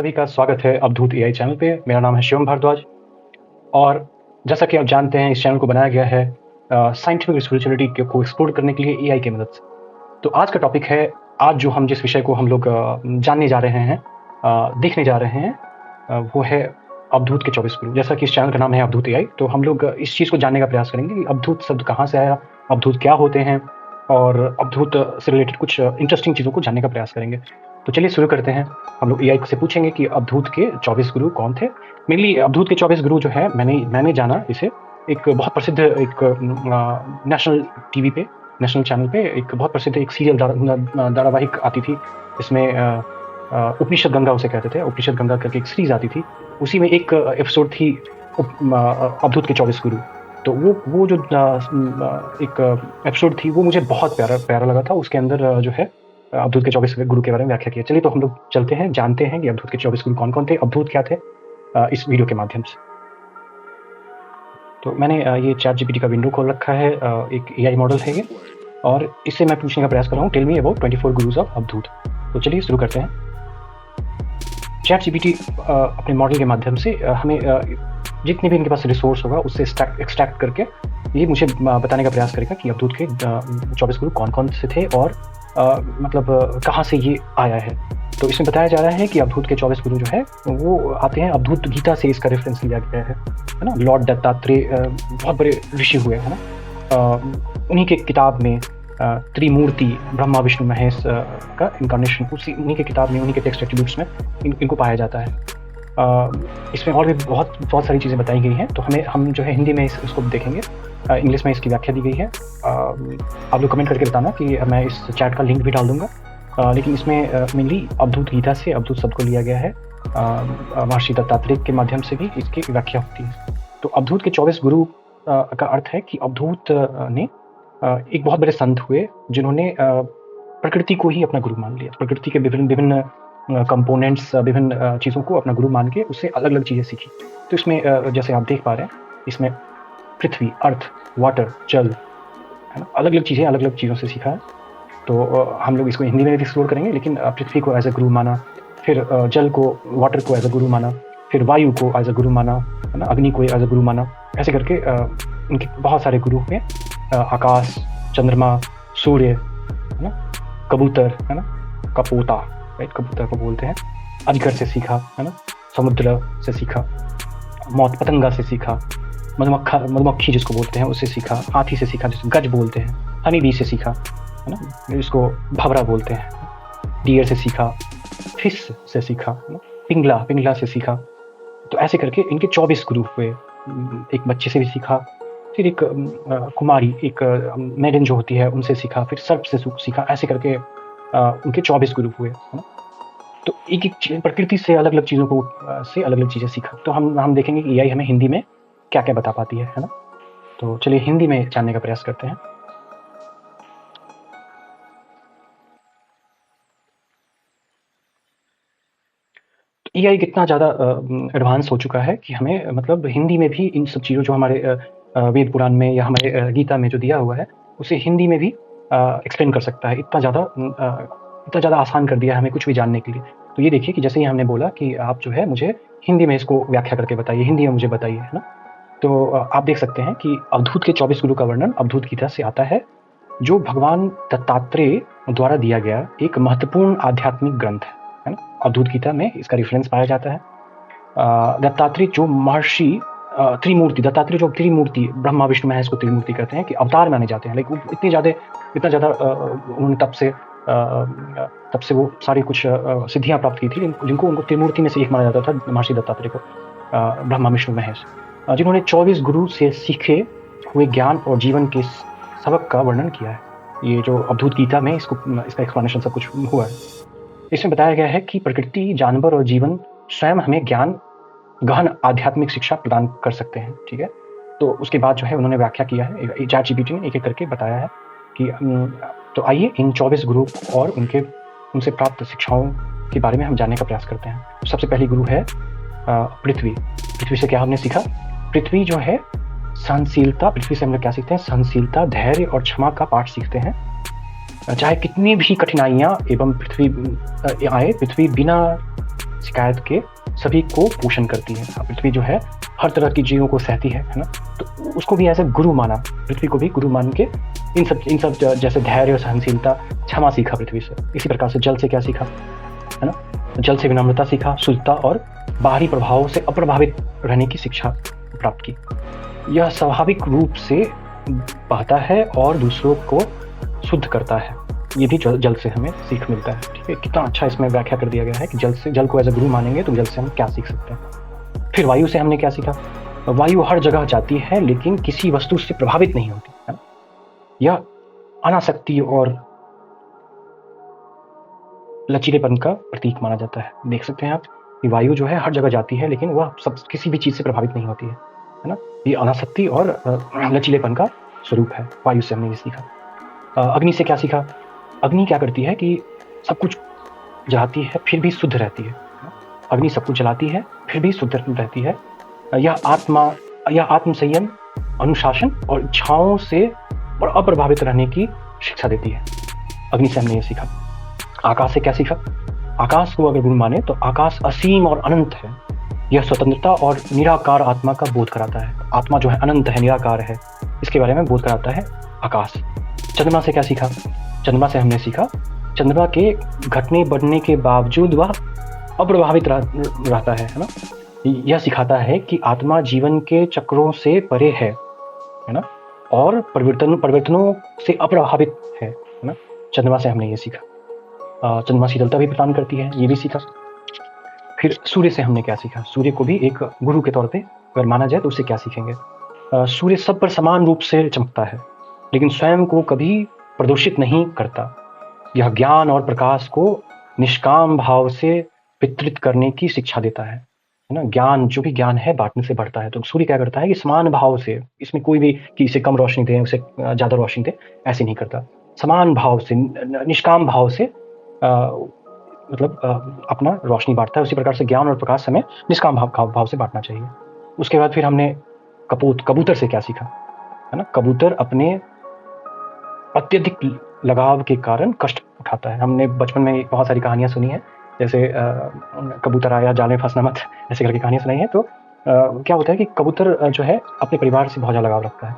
सभी का स्वागत है अवधूत एआई चैनल पे। मेरा नाम है शिवम भारद्वाज और जैसा कि आप जानते हैं इस चैनल को बनाया गया है साइंटिफिक स्पिरिचुअलिटी को एक्सप्लोर करने के लिए एआई की मदद से। तो आज का टॉपिक है, आज जो हम जिस विषय को हम लोग जानने जा रहे हैं, देखने जा रहे हैं, वो है अवधूत के 24 गुरु। जैसा कि इस चैनल का नाम है अवधूत एआई, तो हम लोग इस चीज़ को जानने का प्रयास करेंगे कि अवधूत शब्द कहाँ से आया, अवधूत क्या होते हैं और अवधूत से रिलेटेड कुछ इंटरेस्टिंग चीज़ों को जानने का प्रयास करेंगे। तो चलिए शुरू करते हैं। हम लोग एआई से पूछेंगे कि अवधूत के 24 गुरु कौन थे। मेनली अवधूत के 24 गुरु जो है, मैंने जाना इसे एक बहुत प्रसिद्ध एक नेशनल टीवी पे, नेशनल चैनल पे एक बहुत प्रसिद्ध एक सीरियल धारावाहिक आती थी। इसमें उपनिषद गंगा उसे कहते थे, उपनिषद गंगा करके एक सीरीज आती थी। उसी में एक एपिसोड थी अवधूत के 24 गुरु। तो वो जो एक एपिसोड थी वो मुझे बहुत प्यारा लगा था। उसके अंदर जो है अवधूत के 24 गुरु के बारे में व्याख्या किया। चलिए तो हम लोग चलते हैं, जानते हैं कि अवधूत के 24 गुरु कौन कौन थे, अवधूत क्या थे, इस वीडियो के माध्यम से। तो मैंने ये चैट जीपीटी का विंडो खोल रखा है, एक एआई मॉडल है ये, और इससे मैं पूछने का प्रयास कर रहा हूँ tell me about 24 gurus of अवधूत। तो चलिए शुरू करते हैं। चैट जीपीटी अपने मॉडल के माध्यम से हमें जितने भी इनके पास रिसोर्स होगा उससे एक्सट्रैक्ट करके ये मुझे बताने का प्रयास करेगा कि अवधूत के 24 गुरु कौन कौन से थे और मतलब कहाँ से ये आया है। तो इसमें बताया जा रहा है कि अवधूत के 24 गुरु जो है वो आते हैं अवधूत गीता से, इसका रेफरेंस लिया गया है ना। लॉर्ड दत्तात्रेय बहुत बड़े ऋषि हुए है ना, उन्हीं के किताब में त्रिमूर्ति ब्रह्मा विष्णु महेश का इनकारनेशन उन्हीं के किताब में, उन्हीं के टेक्स्ट एट्रीब्यूट्स में इनको पाया जाता है। इसमें और भी बहुत सारी चीज़ें बताई गई हैं। तो हम जो है हिंदी में इसको देखेंगे, इंग्लिश में इसकी व्याख्या दी गई है। आप लोग कमेंट करके बताना कि मैं इस चैट का लिंक भी डाल दूंगा। लेकिन इसमें मेनली अवधूत गीता से अवधूत शब्द को लिया गया है, महर्षि दत्तात्रेय के माध्यम से भी इसकी व्याख्या होती है। तो अवधूत के 24 गुरु का अर्थ है कि अवधूत ने एक बहुत बड़े संत हुए जिन्होंने प्रकृति को ही अपना गुरु मान लिया। प्रकृति के विभिन्न कंपोनेंट्स, विभिन्न चीज़ों को अपना गुरु मान के उससे अलग अलग चीज़ें सीखी। तो इसमें जैसे आप देख पा रहे हैं, इसमें पृथ्वी, अर्थ, वाटर, जल, है ना, अलग अलग चीज़ें, अलग अलग चीज़ों से सीखा है। तो हम लोग इसको हिंदी में भी एक्सप्लोर करेंगे, लेकिन पृथ्वी को एज ए गुरु माना, फिर जल को, वाटर को एज ए गुरु माना, फिर वायु को एज ए गुरु माना, है ना, अग्नि को एज ए गुरु माना। ऐसे करके उनके बहुत सारे गुरु हुए। आकाश, चंद्रमा, सूर्य, है ना, कबूतर, है ना, कपोता, राइट, कबूतर को बोलते हैं। अजगर से सीखा, है ना, समुद्र से सीखा, मौत पतंगा से सीखा, मधुमक्खी जिसको बोलते हैं उससे सीखा, हाथी से सीखा जिसको गज बोलते हैं, हनी बी से सीखा, है ना, जिसको भवरा बोलते हैं, डियर से सीखा, फिश से सीखा, पिंगला से सीखा। तो ऐसे करके इनके 24 गुरु हुए। एक बच्चे से भी सीखा, फिर एक कुमारी, एक मेडन जो होती है उनसे सीखा, फिर सर्प से सीखा। ऐसे करके उनके 24 गुरु हुए, है ना। तो एक प्रकृति से अलग अलग चीज़ों को से अलग अलग चीज़ें सीखा। तो हम देखेंगे कि एआई हमें हिंदी में क्या क्या बता पाती है ना। तो चलिए हिंदी में जानने का प्रयास करते हैं। एआई कितना ज़्यादा एडवांस हो चुका है कि हमें मतलब हिंदी में भी इन सब चीज़ों जो हमारे वेद पुराण में या हमारे गीता में जो दिया हुआ है उसे हिंदी में भी एक्सप्लेन कर सकता है। इतना ज़्यादा आसान कर दिया है हमें कुछ भी जानने के लिए। तो ये देखिए कि जैसे ही हमने बोला कि आप जो है मुझे हिंदी में इसको व्याख्या करके बताइए, हिंदी में मुझे बताइए, है ना। तो आप देख सकते हैं कि अवधूत के 24 गुरु का वर्णन अवधूत गीता से आता है, जो भगवान दत्तात्रेय द्वारा दिया गया एक महत्वपूर्ण आध्यात्मिक ग्रंथ है ना। अवधूत गीता में इसका रेफरेंस पाया जाता है। दत्तात्रेय जो महर्षि त्रिमूर्ति, दत्तात्रेय जो त्रिमूर्ति, ब्रह्मा विष्णु महेश को त्रिमूर्ति कहते हैं, कि अवतार माने जाते हैं। लेकिन इतना ज़्यादा उन्होंने तब से वो सारी कुछ सिद्धियाँ प्राप्त की थी जिनको उनको त्रिमूर्ति में से एक माना जाता था, महर्षि दत्तात्रेय को, ब्रह्मा विष्णु महेश, जिन्होंने 24 गुरु से सीखे हुए ज्ञान और जीवन के सबक का वर्णन किया है। ये जो अवधूत गीता में इसका एक्सप्लेनेशन सब कुछ हुआ है। इसमें बताया गया है कि प्रकृति, जानवर और जीवन स्वयं हमें ज्ञान, गहन आध्यात्मिक शिक्षा प्रदान कर सकते हैं। ठीक है, तो उसके बाद जो है उन्होंने व्याख्या किया है, चैट जीपीटी ने एक एक करके बताया है कि तो आइए इन 24 गुरु और उनसे प्राप्त शिक्षाओं के बारे में हम जानने का प्रयास करते हैं। सबसे पहली गुरु है पृथ्वी। पृथ्वी से क्या हमने सीखा? पृथ्वी जो है सहनशीलता, पृथ्वी से हम लोग क्या सीखते हैं? सहनशीलता, धैर्य और क्षमा का पाठ सीखते हैं। चाहे कितनी भी कठिनाइयाँ एवं पृथ्वी आए, पृथ्वी बिना शिकायत के सभी को पोषण करती है। पृथ्वी जो है हर तरह की जीवों को सहती है ना, तो उसको भी ऐसे गुरु माना, पृथ्वी को भी गुरु मान के इन सब जैसे धैर्य, सहनशीलता, क्षमा सीखा पृथ्वी से। इसी प्रकार से जल से क्या सीखा, है ना, जल से विनम्रता सीखा, शुद्धता और बाहरी प्रभावों से अप्रभावित रहने की शिक्षा प्राप्त की। यह स्वाभाविक रूप से बहता है और दूसरों को शुद्ध करता है। ये भी जल से हमें सीख मिलता है। ठीक है, कितना अच्छा इसमें व्याख्या कर दिया गया है कि जल को एज अ गुरु मानेंगे तो जल से हम क्या सीख सकते हैं। फिर वायु से हमने क्या सीखा, वायु हर जगह जाती है लेकिन किसी वस्तु से प्रभावित नहीं होती है। यह अनासक्ति और लचीलेपन का प्रतीक माना जाता है। देख सकते हैं आप कि वायु जो है हर जगह जाती है लेकिन वह सब किसी भी चीज से प्रभावित नहीं होती है ना। ये अनासक्ति और लचीलेपन का स्वरूप है। वायु से हमने ये सीखा। अग्नि से क्या सीखा, अग्नि क्या करती है कि सब कुछ जलाती है फिर भी शुद्ध रहती है। अग्नि सब कुछ जलाती है फिर भी शुद्ध रहती है। यह आत्म संयम, अनुशासन और इच्छाओं से अप्रभावित रहने की शिक्षा देती है। अग्नि से हमने ये सीखा। आकाश से क्या सीखा, आकाश को अगर गुरु माने तो आकाश असीम और अनंत है। यह स्वतंत्रता और निराकार आत्मा का बोध कराता है। आत्मा जो है अनंत है, निराकार है, इसके बारे में बोध कराता है आकाश। चंद्रमा से क्या सीखा, चंद्रमा से हमने सीखा चंद्रमा के घटने बढ़ने के बावजूद वह अप्रभावित रहता है ना। यह सिखाता है कि आत्मा जीवन के चक्रों से परे है ना, और परिवर्तनों से अप्रभावित है ना। चंद्रमा से हमने ये सीखा। चंद्रमा शीतलता भी प्रदान करती है, ये भी सीखा। फिर सूर्य से हमने क्या सीखा, सूर्य को भी एक गुरु के तौर पे अगर माना जाए तो उससे क्या सीखेंगे। सूर्य सब पर समान रूप से चमकता है लेकिन स्वयं को कभी प्रदूषित नहीं करता। यह ज्ञान और प्रकाश को निष्काम भाव से वितरित करने की शिक्षा देता है ना। ज्ञान, जो भी ज्ञान है बांटने से बढ़ता है, तो सूर्य क्या करता है कि समान भाव से, इसमें कोई भी कि इसे कम रोशनी दे, उसे ज़्यादा रोशनी दे, ऐसे नहीं करता। समान भाव से, निष्काम भाव से अपना रोशनी बांटता है। उसी प्रकार से ज्ञान और प्रकाश हमें निष्काम भाव से बांटना चाहिए। उसके बाद फिर हमने कबूतर से क्या सीखा, है ना। कबूतर अपने अत्यधिक लगाव के कारण कष्ट उठाता है। हमने बचपन में बहुत सारी कहानियां सुनी है, जैसे कबूतर आया जाल में फंसना मत, ऐसे करके कहानियां सुनाई है। तो क्या होता है कि कबूतर जो है अपने परिवार से बहुत ज़्यादा लगाव रखता है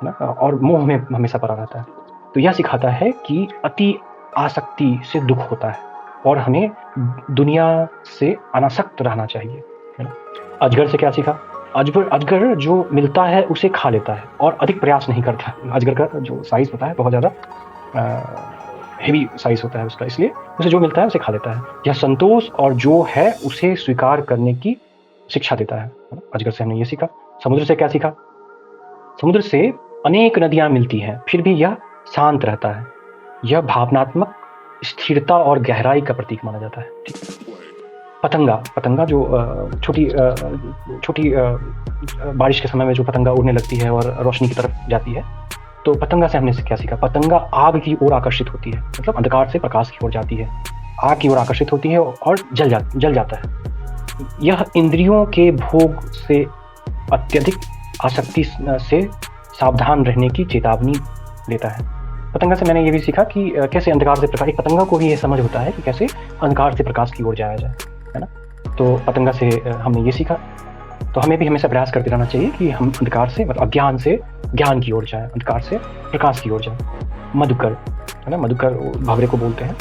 ना, और मोह में हमेशा पड़ा रहता है। तो यह सिखाता है कि अति आसक्ति से दुख होता है और हमें दुनिया से अनासक्त रहना चाहिए, है ना। अजगर से क्या सीखा, अजगर जो मिलता है उसे खा लेता है और अधिक प्रयास नहीं करता। अजगर का जो साइज होता है बहुत ज़्यादा हेवी साइज होता है उसका, इसलिए उसे जो मिलता है उसे खा लेता है। यह संतोष और जो है उसे स्वीकार करने की शिक्षा देता है। अजगर से हमने ये सीखा। समुद्र से क्या सीखा, समुद्र से अनेक नदियां मिलती हैं फिर भी यह शांत रहता है। यह भावनात्मक स्थिरता और गहराई का प्रतीक माना जाता है। पतंगा जो छोटी बारिश के समय में जो पतंगा उड़ने लगती है और रोशनी की तरफ जाती है, तो पतंगा से हमने क्या सीखा। पतंगा आग की ओर आकर्षित होती है, मतलब अंधकार से प्रकाश की ओर जाती है, आग की ओर आकर्षित होती है और जल जाता है। यह इंद्रियों के भोग से अत्यधिक आसक्ति से सावधान रहने की चेतावनी देता है। पतंगा से मैंने ये भी सीखा कि कैसे अंधकार से प्रकाश, एक पतंगा को भी ये समझ होता है कि कैसे अंधकार से प्रकाश की ओर जाया जाए, है ना। तो पतंगा से हमने ये सीखा। तो हमें भी हमेशा प्रयास करते रहना चाहिए कि हम अंधकार से, मतलब अज्ञान से ज्ञान की ओर जाए, अंधकार से प्रकाश की ओर जाए। मधुकर, है ना, मधुकर भंवरे को बोलते हैं।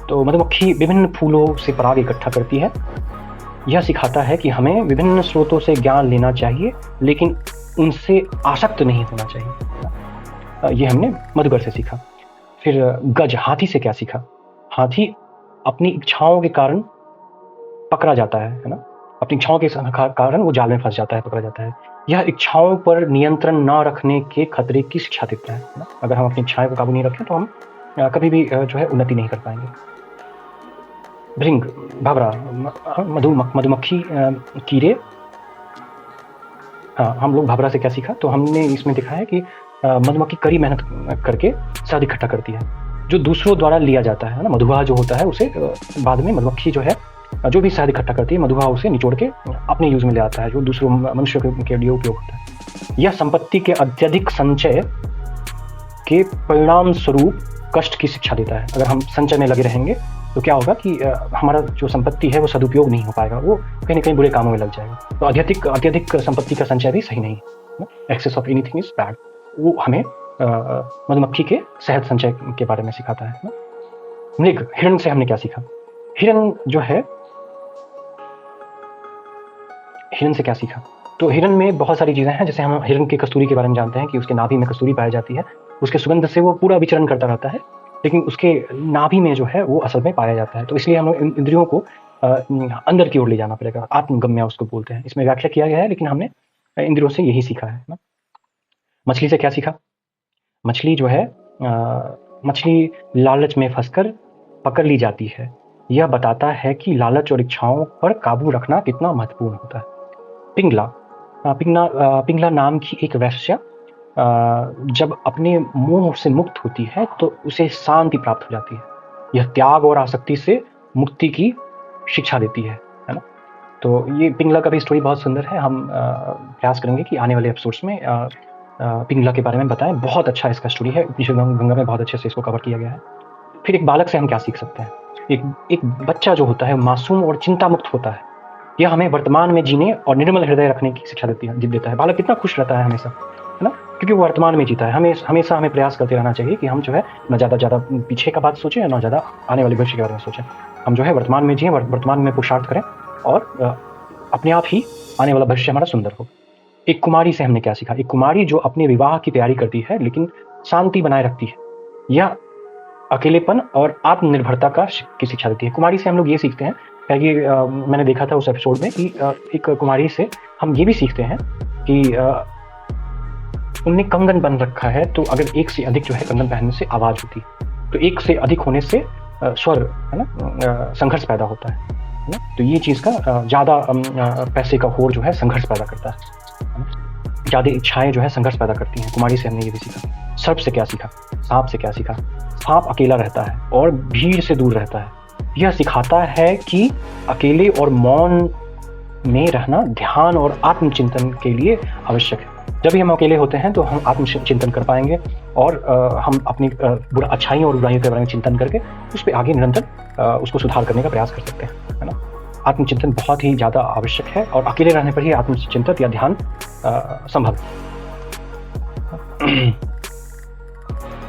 तो मधुमक्खी विभिन्न फूलों से पराग इकट्ठा करती है। यह सिखाता है कि हमें विभिन्न स्रोतों से ज्ञान लेना चाहिए लेकिन उनसे आसक्त नहीं होना चाहिए। ये हमने मधुकर से सीखा। फिर गज, हाथी से क्या सीखा। हाथी अपनी इच्छाओं के कारण पकड़ा जाता है ना, अपनी इच्छाओं के कारण वो जाल में फंस जाता है, पकड़ा जाता है। यह इच्छाओं पर नियंत्रण न रखने के खतरे की शिक्षा देता है ना। अगर हम अपनी इच्छाएं को काबू नहीं रखें तो हम कभी भी जो है उन्नति नहीं कर पाएंगे। भृंग, भंवरा, मधुमक्खी, कीड़े। हाँ, हम लोग भंवरा से क्या सीखा, तो हमने इसमें देखा है कि मधुमक्खी कड़ी मेहनत करके शहद इकट्ठा करती है जो दूसरों द्वारा लिया जाता है ना। मधुआ जो होता है उसे बाद में मधुमक्खी जो है जो भी शहद इकट्ठा करती है, मधुआ उसे निचोड़ के अपने यूज में ले आता है, जो दूसरों मनुष्यों के लिए उपयोग होता है। यह संपत्ति के अत्यधिक संचय के परिणाम स्वरूप कष्ट की शिक्षा देता है। अगर हम संचय में लगे रहेंगे तो क्या होगा कि हमारा जो संपत्ति है वो सदुपयोग नहीं हो पाएगा, वो कहीं न कहीं बुरे कामों में लग जाएगा। तो अत्यधिक संपत्ति का संचय भी सही नहीं है। Excess of anything is bad. वो हमें मधुमक्खी के शहद संचय के बारे में सिखाता है ना? मृग, हिरण से हमने क्या सीखा? हिरण जो है, हिरण से क्या सीखा? तो हिरण में बहुत सारी चीज़ें हैं, जैसे हम हिरण की कस्तूरी के बारे में जानते हैं कि उसके नाभि में कस्तूरी पाई जाती है। उसके सुगंध से वो पूरा विचरण करता रहता है, लेकिन उसके नाभि में जो है वो असल में पाया जाता है। तो इसलिए हमें इंद्रियों को अंदर की ओर ले जाना पड़ेगा, आत्मगम्य उसको बोलते हैं। इसमें व्याख्या किया गया है, लेकिन हमने इंद्रियों से यही सीखा है ना। मछली से क्या सीखा? मछली जो है, मछली लालच में फंसकर पकड़ ली जाती है। यह बताता है कि लालच और इच्छाओं पर काबू रखना कितना महत्वपूर्ण होता है। पिंगला नाम की एक वेश्या जब अपने मोह से मुक्त होती है तो उसे शांति प्राप्त हो जाती है। यह त्याग और आसक्ति से मुक्ति की शिक्षा देती है ना। तो ये पिंगला का भी स्टोरी बहुत सुंदर है। हम प्रयास करेंगे कि आने वाले एपिसोड्स में पिंगला के बारे में बताएं। बहुत अच्छा इसका स्टोरी है, उपनिषद गंगा में बहुत अच्छे से इसको कवर किया गया है। फिर एक बालक से हम क्या सीख सकते हैं? एक बच्चा जो होता है मासूम और चिंता मुक्त होता है। यह हमें वर्तमान में जीने और निर्मल हृदय रखने की शिक्षा देता है। बालक कितना खुश रहता है हमेशा, है ना, क्योंकि वो वर्तमान में जीता है। हमेशा हमें प्रयास करते रहना चाहिए कि हम जो है न ज़्यादा पीछे का बात सोचें, न ज़्यादा आने वाले भविष्य के बारे में सोचें। हम जो है वर्तमान में जिएं, वर्तमान में पुरुषार्थ करें और अपने आप ही आने वाला भविष्य हमारा सुंदर हो। एक कुमारी से हमने क्या सीखा? एक कुमारी जो अपने विवाह की तैयारी करती है लेकिन शांति बनाए रखती है, यह अकेलेपन और आत्मनिर्भरता की शिक्षा देती है। कुमारी से हम लोग ये सीखते हैं कि मैंने देखा था उस एपिसोड में कि एक कुमारी से हम ये भी सीखते हैं कि उनने कंगन बन रखा है, तो अगर एक से अधिक जो है कंगन पहनने से आवाज़ होती है, तो एक से अधिक होने से स्वर, है ना, संघर्ष पैदा होता है ना। तो ये चीज़ का ज़्यादा पैसे का होड़ जो है संघर्ष पैदा करता है ना? ज़्यादा इच्छाएं जो है संघर्ष पैदा करती हैं। कुमारी से हमने ये भी सीखा। सर्प से क्या सीखा? सांप से क्या सीखा? सांप अकेला रहता है और भीड़ से दूर रहता है। यह सिखाता है कि अकेले और मौन में रहना ध्यान और आत्मचिंतन के लिए आवश्यक है। जब भी हम अकेले होते हैं तो हम आत्मचिंतन कर पाएंगे और हम अपनी अच्छाइयों और बुराइयों के बारे में चिंतन करके उस पर आगे निरंतर उसको सुधार करने का प्रयास कर सकते हैं, है ना। आत्मचिंतन बहुत ही ज़्यादा आवश्यक है और अकेले रहने पर ही आत्मचिंतन या ध्यान संभव।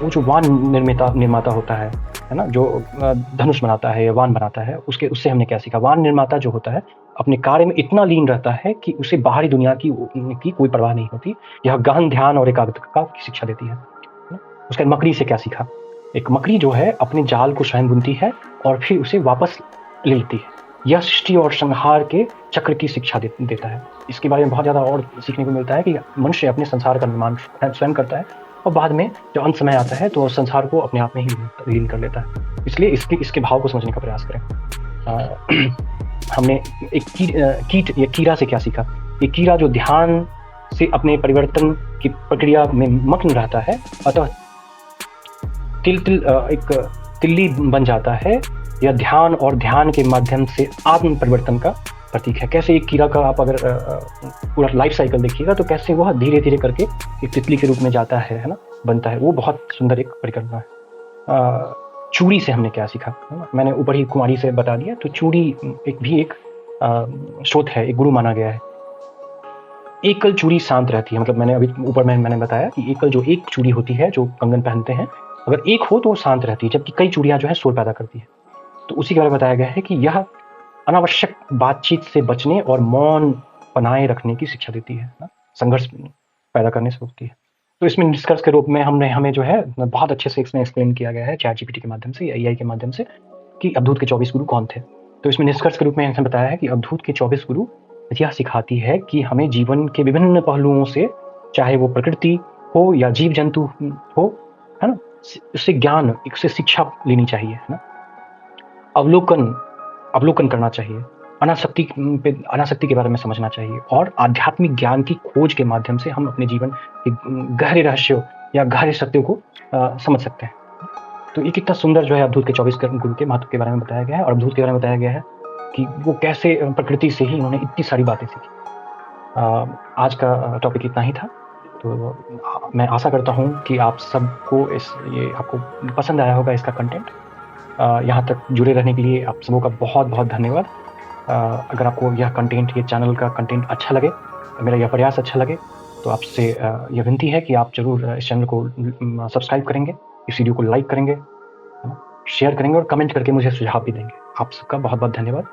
वो जो वान निर्माता होता है ना, जो धनुष बनाता है या वान बनाता है, उससे हमने क्या सीखा? वान निर्माता जो होता है अपने कार्य में इतना लीन रहता है कि उसे बाहरी दुनिया की कोई परवाह नहीं होती। यह गहन ध्यान और एकाग्रता की शिक्षा देती है। उसके मकड़ी से क्या सीखा? एक मकड़ी जो है अपने जाल को स्वयं बुनती है और फिर उसे वापस ले लेती है। यह सृष्टि और संहार के चक्र की शिक्षा देता है। इसके बारे में बहुत ज़्यादा और सीखने को मिलता है कि मनुष्य अपने संसार का निर्माण स्वयं करता है और बाद में जब अंत समय आता है तो संसार को अपने आप में ही लीन कर लेता है। इसलिए इसके भाव को समझने का प्रयास करें। हमने एक कीट या कीड़ा से क्या सीखा? एक कीड़ा जो ध्यान से अपने परिवर्तन की प्रक्रिया में मग्न रहता है, अतः एक तिल्ली बन जाता है। यह ध्यान और ध्यान के माध्यम से आत्म परिवर्तन का प्रतीक है। कैसे एक कीड़ा का आप अगर पूरा लाइफ साइकिल देखिएगा तो कैसे वह धीरे धीरे करके एक तितली के रूप में जाता है ना, बनता है। वो बहुत सुंदर एक परिक्रमा है। चूड़ी से हमने क्या सीखा? मैंने ऊपर ही कुमारी से बता दिया। तो चूड़ी एक स्रोत है, एक गुरु माना गया है। एकल चूड़ी शांत रहती है, मतलब मैंने अभी ऊपर मैंने बताया कि एकल जो एक चूड़ी होती है जो कंगन पहनते हैं, अगर एक हो तो वो शांत रहती है, जबकि कई चूड़ियां जो है शोर पैदा करती है। तो उसी के बारे में बताया गया है कि यह अनावश्यक बातचीत से बचने और मौन बनाए रखने की शिक्षा देती है ना, संघर्ष पैदा करने से रोकती है। तो इसमें निष्कर्ष के रूप में हमें जो है बहुत अच्छे से इसमें एक्सप्लेन किया गया है चैट जीपीटी के माध्यम से या एआई के माध्यम से कि अवधूत के 24 गुरु कौन थे। तो इसमें निष्कर्ष के रूप में इसने बताया है कि अवधूत के 24 गुरु यह सिखाती है कि हमें जीवन के विभिन्न पहलुओं से, चाहे वो प्रकृति हो या जीव जंतु हो, है ना, उससे ज्ञान, इससे शिक्षा लेनी चाहिए, है ना। अवलोकन करना चाहिए, अनासक्ति के बारे में समझना चाहिए और आध्यात्मिक ज्ञान की खोज के माध्यम से हम अपने जीवन के गहरे रहस्यों या गहरे सत्यों को समझ सकते हैं। तो ये कितना सुंदर जो है अवधूत के 24 गुरु के महत्व के बारे में बताया गया है और अवधूत के बारे में बताया गया है कि वो कैसे प्रकृति से ही उन्होंने इतनी सारी बातें सीखी। आज का टॉपिक इतना ही था। तो मैं आशा करता हूँ कि आप सबको ये आपको पसंद आया होगा इसका कंटेंट। यहाँ तक जुड़े रहने के लिए आप सबों का बहुत-बहुत धन्यवाद। अगर आपको यह कंटेंट, ये चैनल का कंटेंट अच्छा लगे, मेरा यह प्रयास अच्छा लगे, तो आपसे यह विनती है कि आप ज़रूर इस चैनल को सब्सक्राइब करेंगे, इस वीडियो को लाइक करेंगे, है ना? शेयर करेंगे और कमेंट करके मुझे सुझाव भी देंगे। आप सबका बहुत-बहुत धन्यवाद।